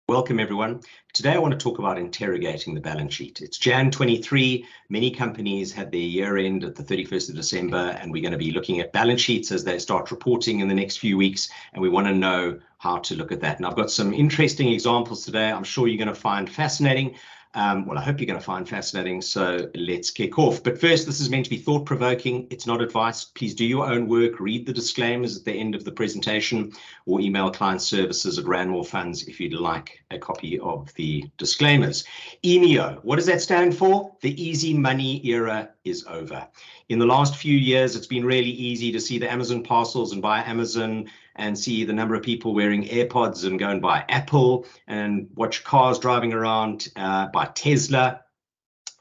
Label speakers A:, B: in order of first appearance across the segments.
A: Welcome everyone. Today I want to talk about interrogating the balance sheet. It's Jan 23. Many companies had their year end at the 31st of December, and we're going to be looking at balance sheets as they start reporting in the next few weeks, and we want to know how to look at that. And I've got some interesting examples today I'm sure you're going to find fascinating. Well, I hope you're going to find fascinating, so let's kick off. But first, this is meant to be thought-provoking. It's not advice. Please do your own work. Read the disclaimers at the end of the presentation, or email client services at Ranmore Funds if you'd like a copy of the disclaimers. EMEO, what does that stand for? The easy money era is over. In the last few years, it's been really easy to see the Amazon parcels and buy Amazon, and see the number of people wearing AirPods and go and buy Apple, and watch cars driving around by Tesla.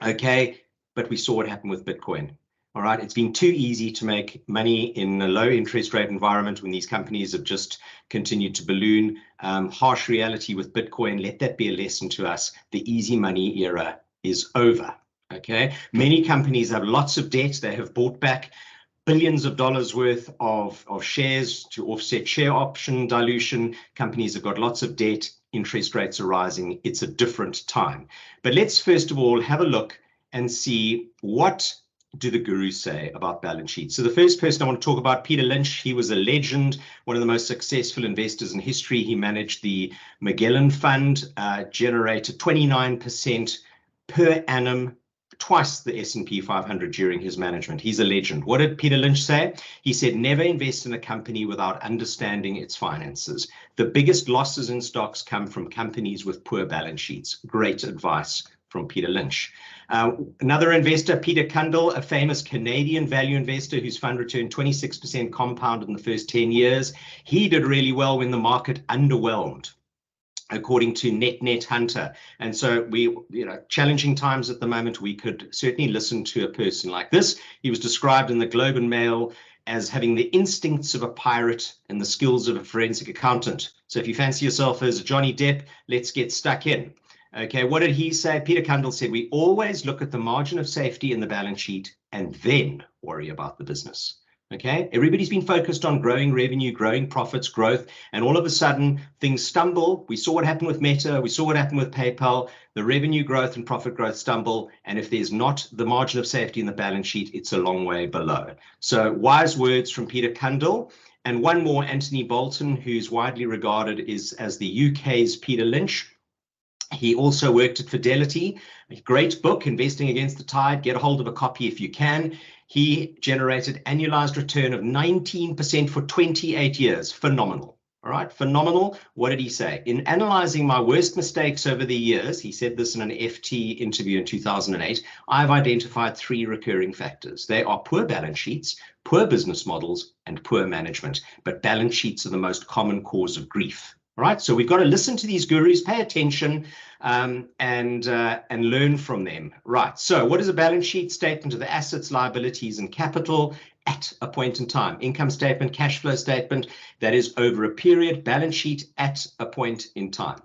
A: Okay, but we saw what happened with Bitcoin. All right, it's been too easy to make money in a low interest rate environment when these companies have just continued to balloon. Harsh reality with Bitcoin, let that be a lesson to us. The easy money era is over. Okay, many companies have lots of debt. They have bought back billions of dollars worth of shares to offset share option dilution. Companies have got lots of debt. Interest rates are rising. It's a different time. But let's first of all have a look and see, what do the gurus say about balance sheets? So the first person I want to talk about, Peter Lynch. He was a legend, one of the most successful investors in history. He managed the Magellan Fund, generated 29% per annum, twice the S&P 500 during his management. He's a legend. What did Peter Lynch say? He said, never invest in a company without understanding its finances. The biggest losses in stocks come from companies with poor balance sheets. Great advice from Peter Lynch. Another investor, Peter Cundall, a famous Canadian value investor whose fund returned 26% compound in the first 10 years. He did really well when the market underwhelmed, according to Net Hunter. And so challenging times at the moment, we could certainly listen to a person like this. He was described in the Globe and Mail as having the instincts of a pirate and the skills of a forensic accountant. So if you fancy yourself as Johnny Depp, let's get stuck in. Okay, what did he say? Peter Cundall said, we always look at the margin of safety in the balance sheet and then worry about the business. Okay, everybody's been focused on growing revenue, growing profits, growth, and all of a sudden things stumble. We saw what happened with Meta, we saw what happened with PayPal. The revenue growth and profit growth stumble, and if there's not the margin of safety in the balance sheet, it's a long way below. So wise words from Peter Cundall. And one more, Anthony Bolton, who's widely regarded as the UK's Peter Lynch. He also worked at Fidelity, a great book, Investing Against the Tide. Get a hold of a copy if you can. He generated annualized return of 19% for 28 years. Phenomenal. All right, phenomenal. What did he say? In analyzing my worst mistakes over the years, he said this in an FT interview in 2008, I've identified 3 recurring factors. They are poor balance sheets, poor business models, and poor management. But balance sheets are the most common cause of grief. All right, so we've got to listen to these gurus, pay attention, and learn from them. Right, so what is a balance sheet? Statement of the assets, liabilities, and capital at a point in time. Income statement, cash flow statement, that is over a period. Balance sheet at a point in time.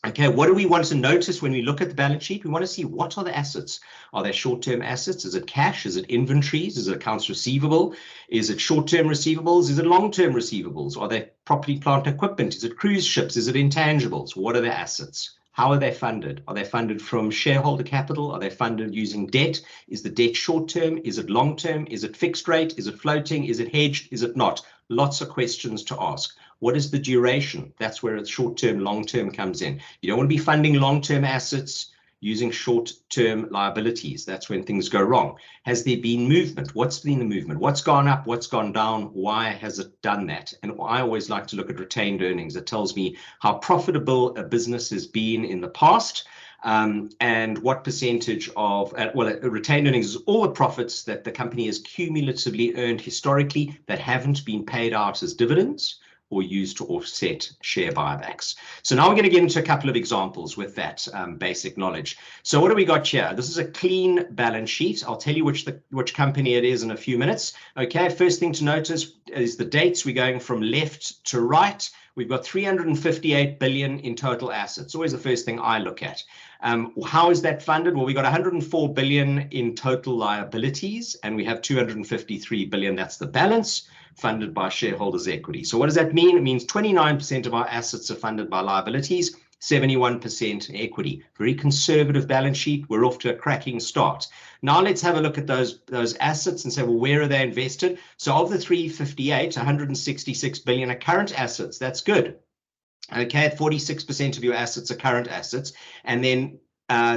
A: Okay, what do we want to notice when we look at the balance sheet? We want to see, what are the assets? Are they short-term assets? Is it cash? Is it inventories? Is it accounts receivable? Is it short-term receivables? Is it long-term receivables? Are they property, plant, equipment? Is it cruise ships? Is it intangibles? What are the assets? How are they funded? Are they funded from shareholder capital? Are they funded using debt? Is the debt short-term? Is it long-term? Is it fixed rate? Is it floating? Is it hedged? Is it not? Lots of questions to ask. What is the duration? That's where it's short-term, long-term comes in. You don't want to be funding long-term assets using short-term liabilities. That's when things go wrong. Has there been movement? What's been the movement? What's gone up? What's gone down? Why has it done that? And I always like to look at retained earnings. It tells me how profitable a business has been in the past, and what percentage of, retained earnings is all the profits that the company has cumulatively earned historically that haven't been paid out as dividends or used to offset share buybacks. So now we're going to get into a couple of examples with that basic knowledge. So what do we got here? This is a clean balance sheet. I'll tell you which company it is in a few minutes. Okay, first thing to notice is the dates. We're going from left to right. We've got 358 billion in total assets. Always the first thing I look at. How is that funded? Well, we got 104 billion in total liabilities, and we have 253 billion. That's the balance, funded by shareholders' equity. So what does that mean? It means 29% of our assets are funded by liabilities, 71% equity. Very conservative balance sheet. We're off to a cracking start. Now let's have a look at those assets and say, well, where are they invested? So of the 358, 166 billion are current assets. That's good. Okay, 46% of your assets are current assets, and then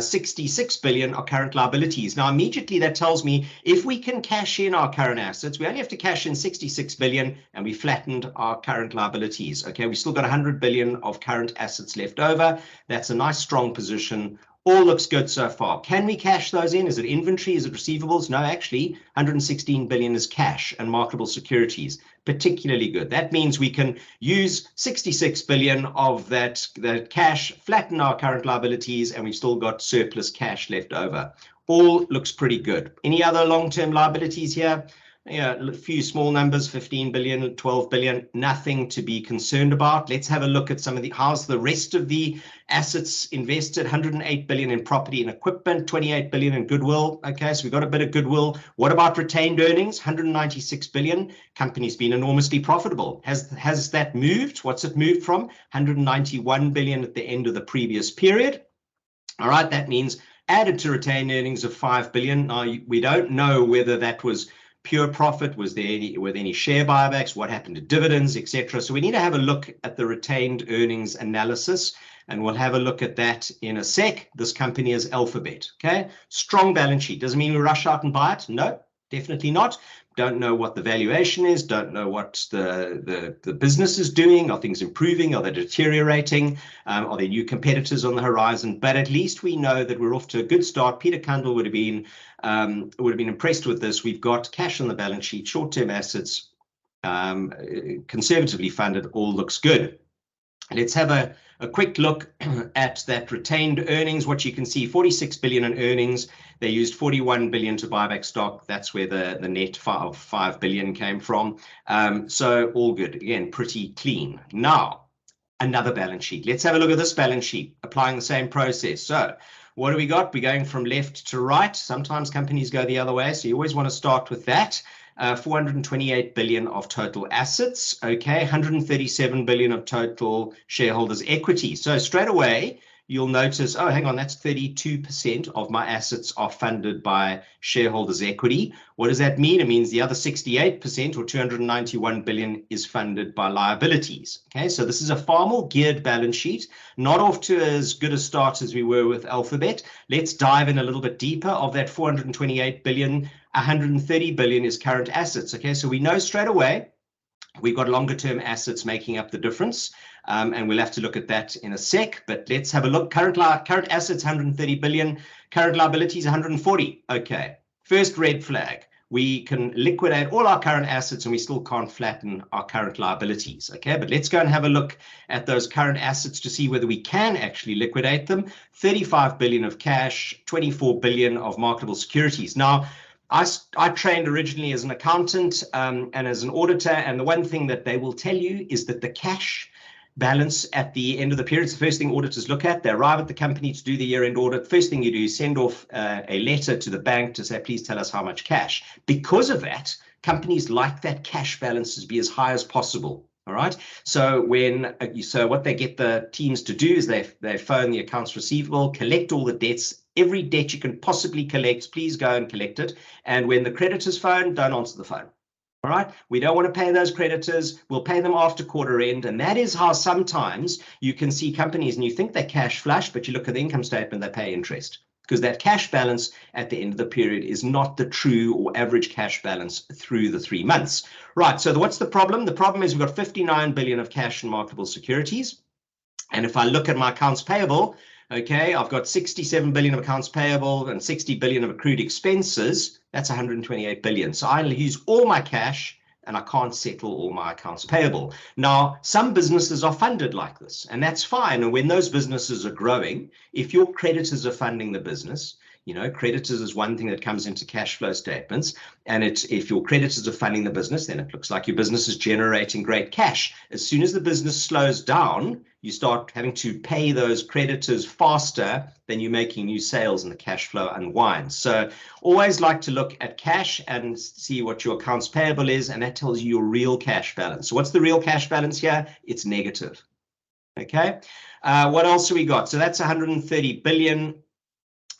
A: 66 billion are current liabilities. Now, immediately that tells me if we can cash in our current assets, we only have to cash in 66 billion and we flattened our current liabilities. Okay, we still got 100 billion of current assets left over. That's a nice strong position. All looks good so far. Can we cash those in? Is it inventory? Is it receivables? No, actually, 116 billion is cash and marketable securities. Particularly good. That means we can use 66 billion of that cash, flatten our current liabilities, and we've still got surplus cash left over. All looks pretty good. Any other long-term liabilities here? Yeah, a few small numbers, 15 billion, 12 billion, nothing to be concerned about. Let's have a look at some of how's the rest of the assets invested. 108 billion in property and equipment, 28 billion in goodwill. Okay, so we've got a bit of goodwill. What about retained earnings? 196 billion. Company's been enormously profitable. Has that moved? What's it moved from? 191 billion at the end of the previous period. All right, that means added to retained earnings of 5 billion. Now, we don't know whether that was pure profit, were there any share buybacks, what happened to dividends, etc. So we need to have a look at the retained earnings analysis, and we'll have a look at that in a sec. This company is Alphabet. Okay, strong balance sheet. Doesn't mean we rush out and buy it. No, definitely not. Don't know what the valuation is, don't know what the business is doing. Are things improving? Are they deteriorating? Are there new competitors on the horizon? But at least we know that we're off to a good start. Peter Kundal would have been impressed with this. We've got cash on the balance sheet, short-term assets, conservatively funded, all looks good. Let's have a quick look at that retained earnings. What you can see, 46 billion in earnings. They used 41 billion to buy back stock. That's where the net of 5 billion came from. So all good. Again, pretty clean. Now, another balance sheet. Let's have a look at this balance sheet, applying the same process. So what do we got? We're going from left to right. Sometimes companies go the other way, so you always want to start with that. 428 billion of total assets, okay, 137 billion of total shareholders' equity. So straight away, you'll notice, oh, hang on, that's 32% of my assets are funded by shareholders' equity. What does that mean? It means the other 68%, or 291 billion, is funded by liabilities. Okay, so this is a far more geared balance sheet, not off to as good a start as we were with Alphabet. Let's dive in a little bit deeper. Of that 428 billion, 130 billion is current assets. Okay, so we know straight away we've got longer term assets making up the difference. And we'll have to look at that in a sec, but let's have a look. Current assets, 130 billion, current liabilities, 140. Okay, first red flag. We can liquidate all our current assets and we still can't flatten our current liabilities. Okay, but let's go and have a look at those current assets to see whether we can actually liquidate them. 35 billion of cash, 24 billion of marketable securities. Now, I trained originally as an accountant and as an auditor, and the one thing that they will tell you is that the cash balance at the end of the period is the first thing auditors look at. They arrive at the company to do the year-end audit. First thing you do is send off a letter to the bank to say, please tell us how much cash. Because of that, companies like that cash balance to be as high as possible. All right. So what they get the teams to do is they phone the accounts receivable, collect all the debts. Every debt you can possibly collect, please go and collect it. And when the creditors phone, don't answer the phone. All right, we don't want to pay those creditors. We'll pay them after quarter end. And that is how sometimes you can see companies and you think they're cash flush, but you look at the income statement, they pay interest, because that cash balance at the end of the period is not the true or average cash balance through the 3 months. Right, so what's the problem? The problem is we've got 59 billion of cash and marketable securities. And if I look at my accounts payable, okay, I've got 67 billion of accounts payable and 60 billion of accrued expenses. That's 128 billion. So I'll use all my cash and I can't settle all my accounts payable. Now, some businesses are funded like this, and that's fine. And when those businesses are growing, if your creditors are funding the business, you know, creditors is one thing that comes into cash flow statements. And if your creditors are funding the business, then it looks like your business is generating great cash. As soon as the business slows down, you start having to pay those creditors faster than you're making new sales and the cash flow unwinds. So always like to look at cash and see what your accounts payable is, and that tells you your real cash balance. So what's the real cash balance here? It's negative. Okay, what else have we got? So that's 130 billion.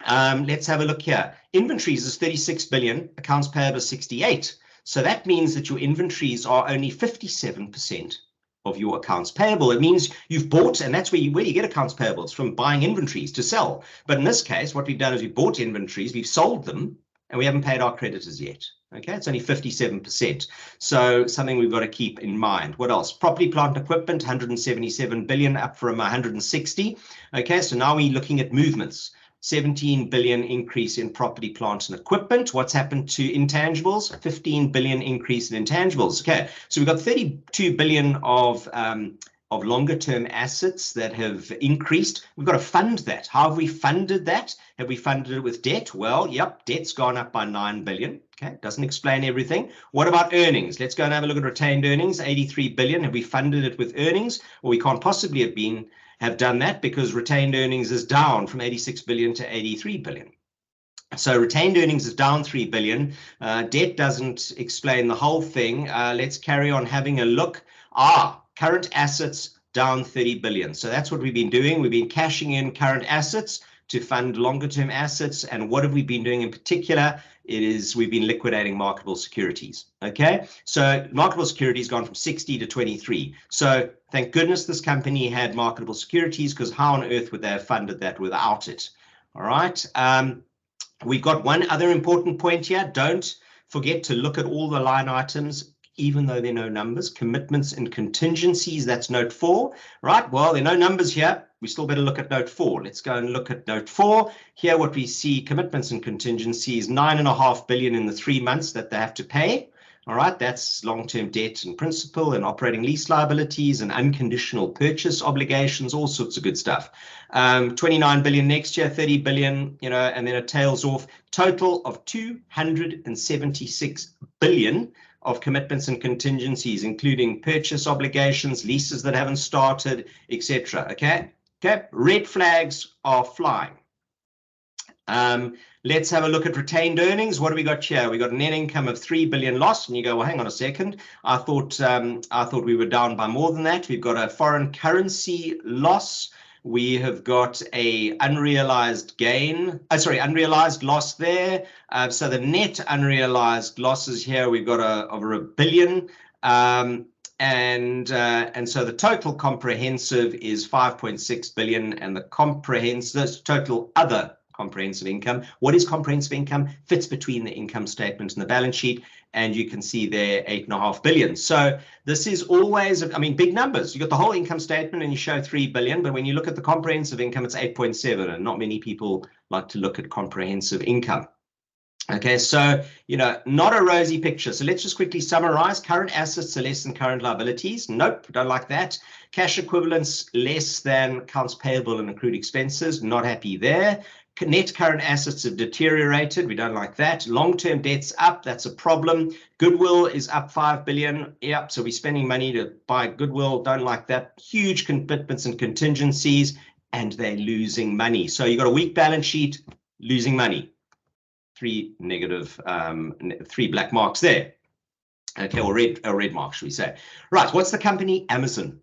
A: Let's have a look here. Inventories is 36 billion, accounts payable is 68. So that means that your inventories are only 57% of your accounts payable. It means you've bought, and that's where you get accounts payable. It's from buying inventories to sell. But in this case, what we've done is we've bought inventories, we've sold them, and we haven't paid our creditors yet. Okay, it's only 57%. So something we've got to keep in mind. What else? Property, plant, and equipment, 177 billion, up from 160. Okay, so now we're looking at movements. 17 billion increase in property, plant, and equipment. What's happened to intangibles? 15 billion increase in intangibles. Okay, so we've got 32 billion of longer term assets that have increased. We've got to fund that. How have we funded that? Have we funded it with debt? Well, yep, debt's gone up by 9 billion. Okay, doesn't explain everything. What about earnings? Let's go and have a look at retained earnings. 83 billion. Have we funded it with earnings? Well, we can't possibly have done that because retained earnings is down from 86 billion to 83 billion. So retained earnings is down 3 billion. Debt doesn't explain the whole thing. Let's carry on having a look. Current assets down 30 billion. So that's what we've been doing. We've been cashing in current assets to fund longer term assets. And what have we been doing in particular? We've been liquidating marketable securities. Okay, so marketable securities gone from 60 to 23. So thank goodness this company had marketable securities, because how on earth would they have funded that without it? All right. We've got one other important point here. Don't forget to look at all the line items, even though there are no numbers. Commitments and contingencies, that's note 4, right? Well, there are no numbers here. We still better look at note 4. Let's go and look at note 4. Here, what we see, commitments and contingencies, 9.5 billion in the 3 months that they have to pay. All right, that's long-term debt and principal and operating lease liabilities and unconditional purchase obligations, all sorts of good stuff. 29 billion next year, 30 billion, and then it tails off. Total of 276 billion of commitments and contingencies, including purchase obligations, leases that haven't started, etc. Okay, red flags are flying. Let's have a look at retained earnings. What do we got here? We got a net income of 3 billion loss, and you go, well, hang on a second. I thought we were down by more than that. We've got a foreign currency loss. We have got a unrealized loss there. So the net unrealized losses here, we've got over 1 billion. And so the total comprehensive is 5.6 billion, and the total other comprehensive income. What is comprehensive income? Fits between the income statement and the balance sheet, and you can see there 8.5 billion. So this is always, big numbers. You got the whole income statement and you show 3 billion, but when you look at the comprehensive income, it's 8.7, and not many people like to look at comprehensive income. Okay, so, not a rosy picture. So let's just quickly summarize. Current assets are less than current liabilities. Nope, don't like that. Cash equivalents less than accounts payable and accrued expenses. Not happy there. Net current assets have deteriorated. We don't like that. Long-term debt's up. That's a problem. Goodwill is up 5 billion. Yep, so we're spending money to buy goodwill. Don't like that. Huge commitments and contingencies, and they're losing money. So you've got a weak balance sheet, losing money. 3 black marks there. Okay, or red marks, should we say. Right, what's the company? Amazon.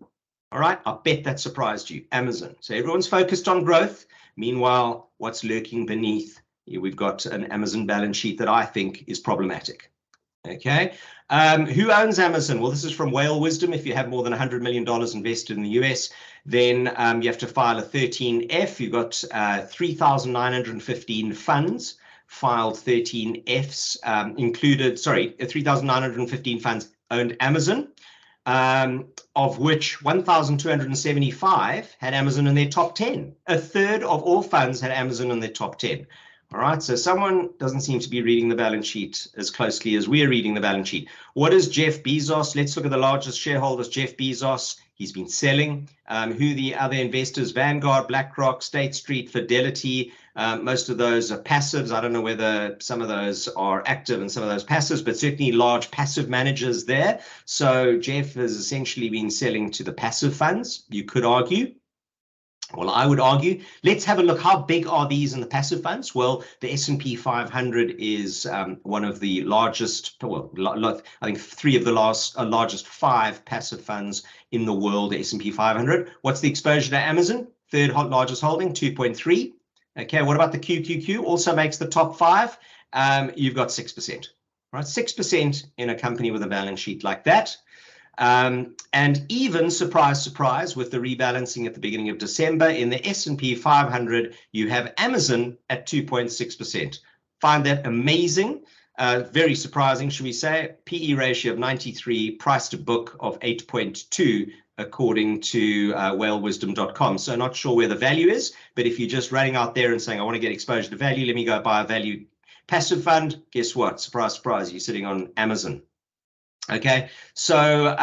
A: All right, I bet that surprised you. Amazon. So everyone's focused on growth. Meanwhile, what's lurking beneath? Here we've got an Amazon balance sheet that I think is problematic. Okay, who owns Amazon? Well, this is from Whale Wisdom. If you have more than $100 million invested in the US, then you have to file a 13F. You've got 3,915 funds. Filed 13Fs, 3,915 funds owned Amazon, of which 1,275 had Amazon in their top 10. A third of all funds had Amazon in their top 10. All right, so someone doesn't seem to be reading the balance sheet as closely as we're reading the balance sheet. What is Jeff Bezos? Let's look at the largest shareholders. Jeff Bezos, he's been selling. Who the other investors? Vanguard, BlackRock, State Street, Fidelity. Most of those are passives. I don't know whether some of those are active and some of those passives, but certainly large passive managers there. So Jeff has essentially been selling to the passive funds, you could argue. Well, I would argue, let's have a look. How big are these in the passive funds? Well, the S&P 500 is one of the largest, well, I think three of the largest 5 passive funds in the world, the S&P 500. What's the exposure to Amazon? Third largest holding, 2.3. Okay, what about the QQQ? Also makes the top 5. You've got 6%, right? 6% in a company with a balance sheet like that. And even, surprise, surprise, with the rebalancing at the beginning of December in the S&P 500, you have Amazon at 2.6%. Find that amazing. Very surprising, should we say. PE ratio of 93, price to book of 8.2, according to whalewisdom.com. So not sure where the value is, but if you're just running out there and saying, I want to get exposure to value, let me go buy a value passive fund, guess what? Surprise, surprise, you're sitting on Amazon. Okay, so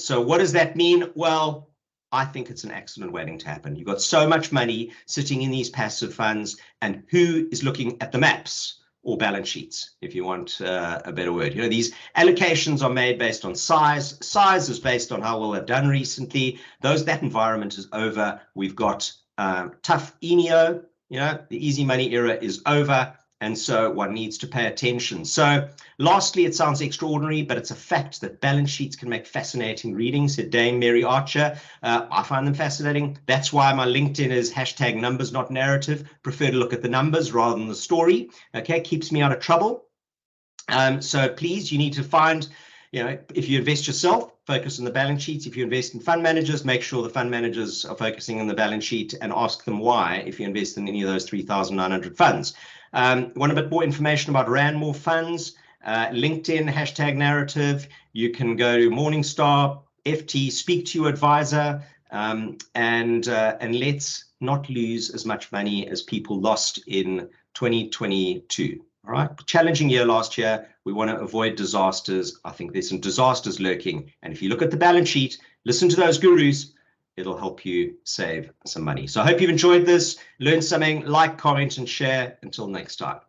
A: what does that mean? Well, I think it's an accident waiting to happen. You've got so much money sitting in these passive funds, and who is looking at the maps or balance sheets, if you want a better word? You know, these allocations are made based on size. Size is based on how well they've done recently. That environment is over. We've got tough ENEO. You know, the easy money era is over. And so one needs to pay attention. So lastly, it sounds extraordinary, but it's a fact that balance sheets can make fascinating reading, said Dame Mary Archer. I find them fascinating. That's why my LinkedIn is hashtag numbers, not narrative. Prefer to look at the numbers rather than the story. Okay, keeps me out of trouble. So please, you need to find, you know, if you invest yourself, focus on the balance sheets. If you invest in fund managers, make sure the fund managers are focusing on the balance sheet and ask them why if you invest in any of those 3,900 funds. Want a bit more information about Randmore funds? LinkedIn, hashtag narrative. You can go to Morningstar, FT, speak to your advisor, and let's not lose as much money as people lost in 2022. All right, challenging year last year. We want to avoid disasters. I think there's some disasters lurking. And if you look at the balance sheet, listen to those gurus, it'll help you save some money. So I hope you've enjoyed this, learned something, like, comment, and share. Until next time.